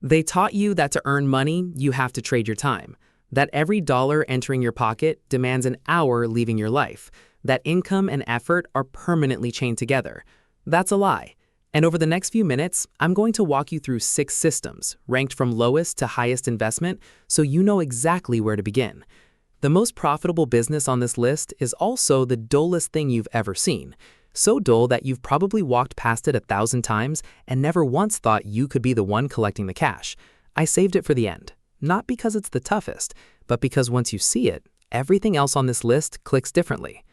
They taught you that to earn money, you have to trade your time, that every dollar entering your pocket demands an hour leaving your life, that income and effort are permanently chained together. That's a lie. And over the next few minutes, I'm going to walk you through 6 systems, ranked from lowest to highest investment, so you know exactly where to begin. The most profitable business on this list is also the dullest thing you've ever seen. So dull that you've probably walked past it 1,000 times and never once thought you could be the one collecting the cash. I saved it for the end, not because it's the toughest, but because once you see it, everything else on this list clicks differently.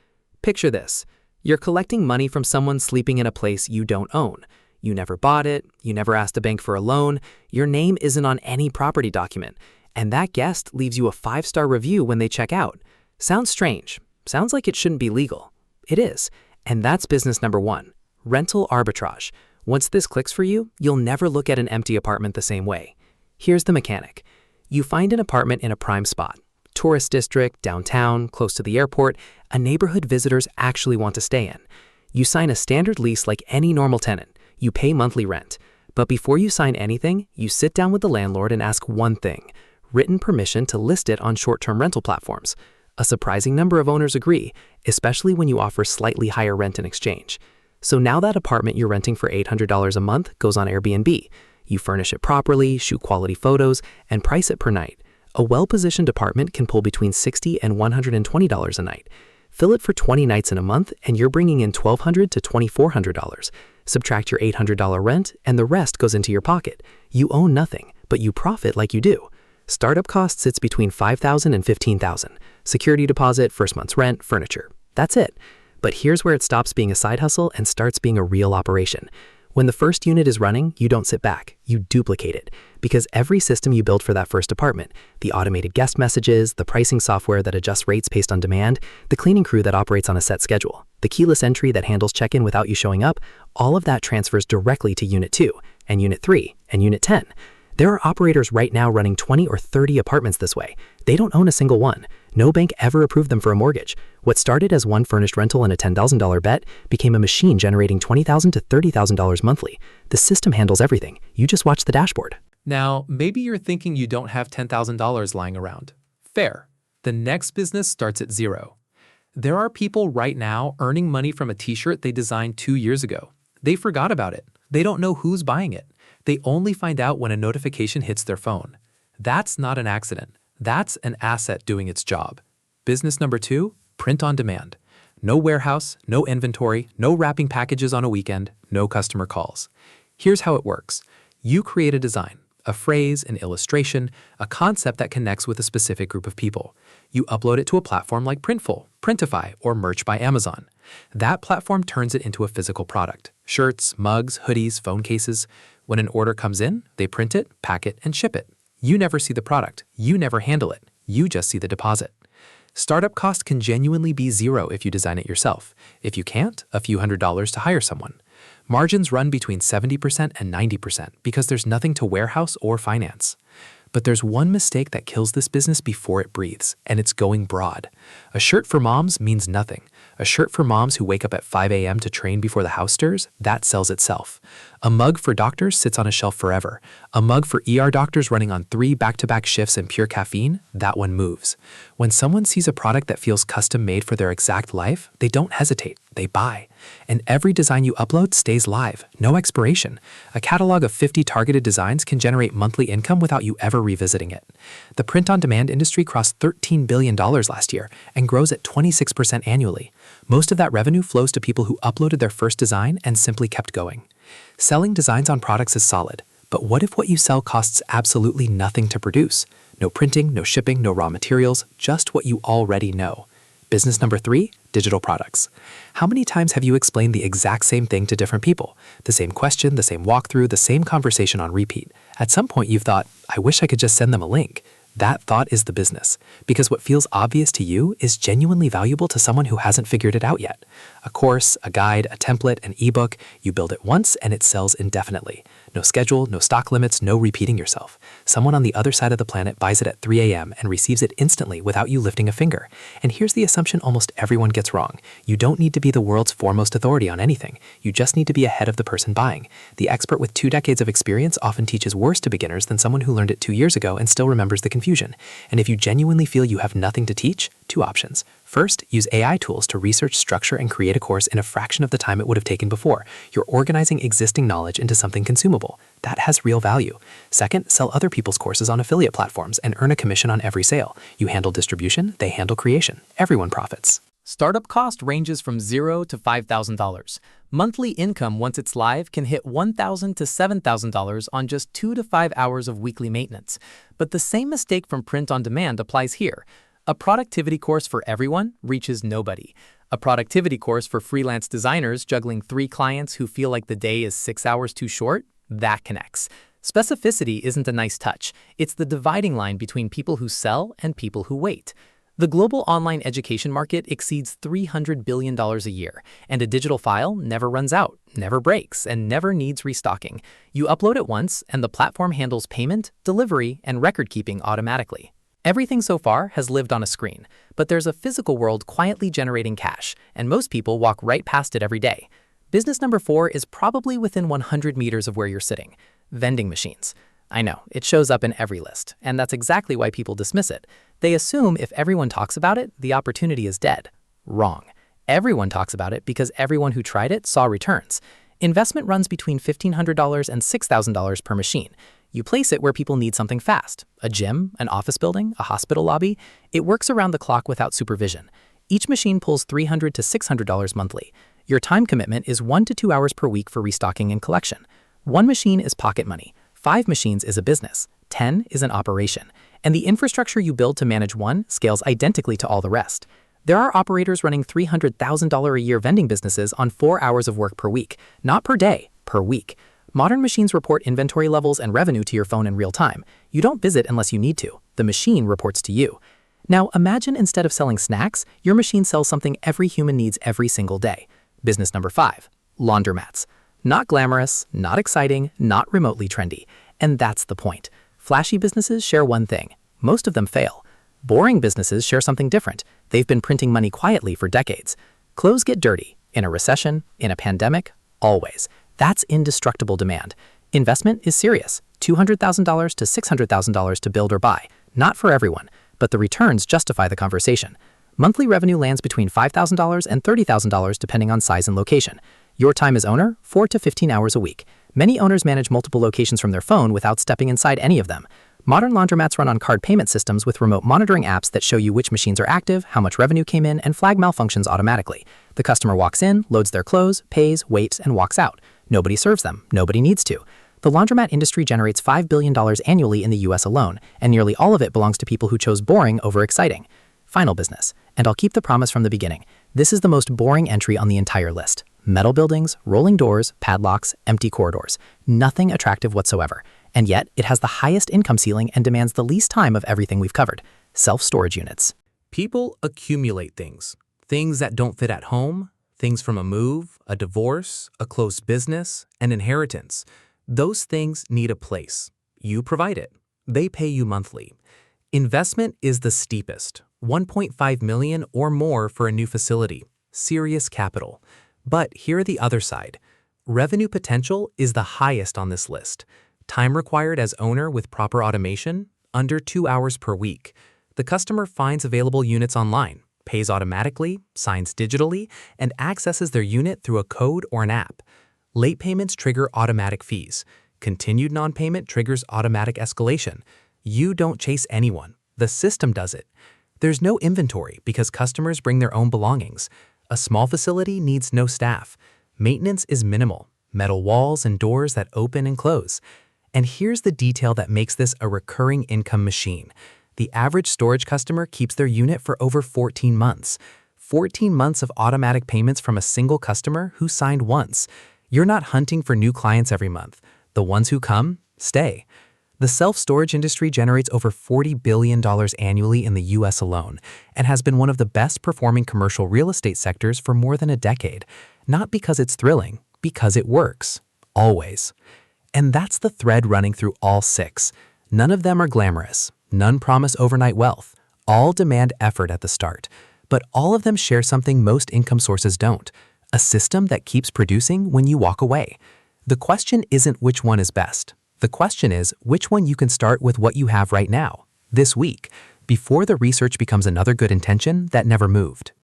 Picture this. You're collecting money from someone sleeping in a place you don't own. You never bought it, you never asked a bank for a loan, your name isn't on any property document, and that guest leaves you a 5-star review when they check out. Sounds strange. Sounds like it shouldn't be legal. It is. And that's business number 1, rental arbitrage. Once this clicks for you, you'll never look at an empty apartment the same way. Here's the mechanic. You find an apartment in a prime spot, tourist district, downtown, close to the airport, a neighborhood visitors actually want to stay in. You sign a standard lease like any normal tenant. You pay monthly rent. But before you sign anything, you sit down with the landlord and ask one thing: written permission to list it on short-term rental platforms. A surprising number of owners agree, especially when you offer slightly higher rent in exchange. So now that apartment you're renting for $800 a month goes on Airbnb. You furnish it properly, shoot quality photos, and price it per night. A well-positioned apartment can pull between $60 and $120 a night. Fill it for 20 nights in a month, and you're bringing in $1,200 to $2,400. Subtract your $800 rent, and the rest goes into your pocket. You own nothing, but you profit like you do. Startup cost sits between $5,000 and $15,000. Security deposit, first month's rent, furniture. That's it. But here's where it stops being a side hustle and starts being a real operation. When the first unit is running, you don't sit back, you duplicate it. Because every system you build for that first apartment, the automated guest messages, the pricing software that adjusts rates based on demand, the cleaning crew that operates on a set schedule, the keyless entry that handles check-in without you showing up, all of that transfers directly to Unit 2, and Unit 3, and Unit 10. There are operators right now running 20 or 30 apartments this way. They don't own a single one. No bank ever approved them for a mortgage. What started as one furnished rental and a $10,000 bet became a machine generating $20,000 to $30,000 monthly. The system handles everything. You just watch the dashboard. Now, maybe you're thinking you don't have $10,000 lying around. Fair. The next business starts at 0. There are people right now earning money from a t-shirt they designed 2 years ago. They forgot about it. They don't know who's buying it. They only find out when a notification hits their phone. That's not an accident. That's an asset doing its job. Business number 2, print on demand. No warehouse, no inventory, no wrapping packages on a weekend, no customer calls. Here's how it works. You create a design, a phrase, an illustration, a concept that connects with a specific group of people. You upload it to a platform like Printful, Printify, or Merch by Amazon. That platform turns it into a physical product. Shirts, mugs, hoodies, phone cases. When an order comes in, they print it, pack it, and ship it. You never see the product. You never handle it. You just see the deposit. Startup cost can genuinely be 0 if you design it yourself. If you can't, a few $100s to hire someone. Margins run between 70% and 90% because there's nothing to warehouse or finance. But there's one mistake that kills this business before it breathes, and it's going broad. A shirt for moms means nothing. A shirt for moms who wake up at 5 a.m. to train before the house stirs, that sells itself. A mug for doctors sits on a shelf forever. A mug for ER doctors running on 3 back-to-back shifts and pure caffeine, that one moves. When someone sees a product that feels custom-made for their exact life, they don't hesitate, they buy. And every design you upload stays live, no expiration. A catalog of 50 targeted designs can generate monthly income without you ever revisiting it. The print-on-demand industry crossed $13 billion last year and grows at 26% annually. Most of that revenue flows to people who uploaded their first design and simply kept going. Selling designs on products is solid, but what if what you sell costs absolutely nothing to produce? No printing, no shipping, no raw materials, just what you already know. Business number 3, digital products. How many times have you explained the exact same thing to different people? The same question, the same walkthrough, the same conversation on repeat. At some point you've thought, I wish I could just send them a link. That thought is the business, because what feels obvious to you is genuinely valuable to someone who hasn't figured it out yet. A course, a guide, a template, an ebook, you build it once and it sells indefinitely. No schedule, no stock limits, no repeating yourself. Someone on the other side of the planet buys it at 3 a.m. and receives it instantly without you lifting a finger. And here's the assumption almost everyone gets wrong. You don't need to be the world's foremost authority on anything. You just need to be ahead of the person buying. The expert with 2 decades of experience often teaches worse to beginners than someone who learned it 2 years ago and still remembers the confusion. And if you genuinely feel you have nothing to teach, 2 options. First, use AI tools to research, structure, and create a course in a fraction of the time it would have taken before. You're organizing existing knowledge into something consumable. That has real value. Second, sell other people's courses on affiliate platforms and earn a commission on every sale. You handle distribution, they handle creation. Everyone profits. Startup cost ranges from $0 to $5,000. Monthly income once it's live can hit $1,000 to $7,000 on just 2 to 5 hours of weekly maintenance. But the same mistake from print on demand applies here. A productivity course for everyone reaches nobody. A productivity course for freelance designers juggling 3 clients who feel like the day is 6 hours too short, that connects. Specificity isn't a nice touch. It's the dividing line between people who sell and people who wait. The global online education market exceeds $300 billion a year, and a digital file never runs out, never breaks, and never needs restocking. You upload it once, and the platform handles payment, delivery, and record-keeping automatically. Everything so far has lived on a screen, but there's a physical world quietly generating cash, and most people walk right past it every day. Business number 4 is probably within 100 meters of where you're sitting. Vending machines. I know, it shows up in every list, and that's exactly why people dismiss it. They assume if everyone talks about it, the opportunity is dead. Wrong. Everyone talks about it because everyone who tried it saw returns. Investment runs between $1,500 and $6,000 per machine. You place it where people need something fast. A gym, an office building, a hospital lobby. It works around the clock without supervision. Each machine pulls $300 to $600 monthly. Your time commitment is 1 to 2 hours per week for restocking and collection. 1 machine is pocket money. 5 machines is a business. 10 is an operation. And the infrastructure you build to manage one scales identically to all the rest. There are operators running $300,000 a year vending businesses on 4 hours of work per week, not per day, per week. Modern machines report inventory levels and revenue to your phone in real time. You don't visit unless you need to. The machine reports to you. Now imagine instead of selling snacks, your machine sells something every human needs every single day. Business number 5, laundromats. Not glamorous, not exciting, not remotely trendy. And that's the point. Flashy businesses share one thing. Most of them fail. Boring businesses share something different. They've been printing money quietly for decades. Clothes get dirty. In a recession, in a pandemic, always. That's indestructible demand. Investment is serious. $200,000 to $600,000 to build or buy. Not for everyone, but the returns justify the conversation. Monthly revenue lands between $5,000 and $30,000 depending on size and location. Your time as owner, 4 to 15 hours a week. Many owners manage multiple locations from their phone without stepping inside any of them. Modern laundromats run on card payment systems with remote monitoring apps that show you which machines are active, how much revenue came in, and flag malfunctions automatically. The customer walks in, loads their clothes, pays, waits, and walks out. Nobody serves them. Nobody needs to. The laundromat industry generates $5 billion annually in the US alone, and nearly all of it belongs to people who chose boring over exciting. Final business, and I'll keep the promise from the beginning. This is the most boring entry on the entire list. Metal buildings, rolling doors, padlocks, empty corridors. Nothing attractive whatsoever. And yet, it has the highest income ceiling and demands the least time of everything we've covered. Self-storage units. People accumulate things. Things that don't fit at home, things from a move, a divorce, a closed business, an inheritance. Those things need a place. You provide it. They pay you monthly. Investment is the steepest, $1.5 million or more for a new facility. Serious capital. But here are the other side. Revenue potential is the highest on this list. Time required as owner with proper automation, under 2 hours per week. The customer finds available units online, pays automatically, signs digitally, and accesses their unit through a code or an app. Late payments trigger automatic fees. Continued non-payment triggers automatic escalation. You don't chase anyone. The system does it. There's no inventory because customers bring their own belongings. A small facility needs no staff. Maintenance is minimal. Metal walls and doors that open and close. And here's the detail that makes this a recurring income machine. The average storage customer keeps their unit for over 14 months. 14 months of automatic payments from a single customer who signed once. You're not hunting for new clients every month. The ones who come, stay. The self-storage industry generates over $40 billion annually in the US alone and has been one of the best performing commercial real estate sectors for more than a decade. Not because it's thrilling, because it works. Always. And that's the thread running through all 6. None of them are glamorous. None promise overnight wealth. All demand effort at the start. But all of them share something most income sources don't: a system that keeps producing when you walk away. The question isn't which one is best. The question is which one you can start with what you have right now, this week, before the research becomes another good intention that never moved.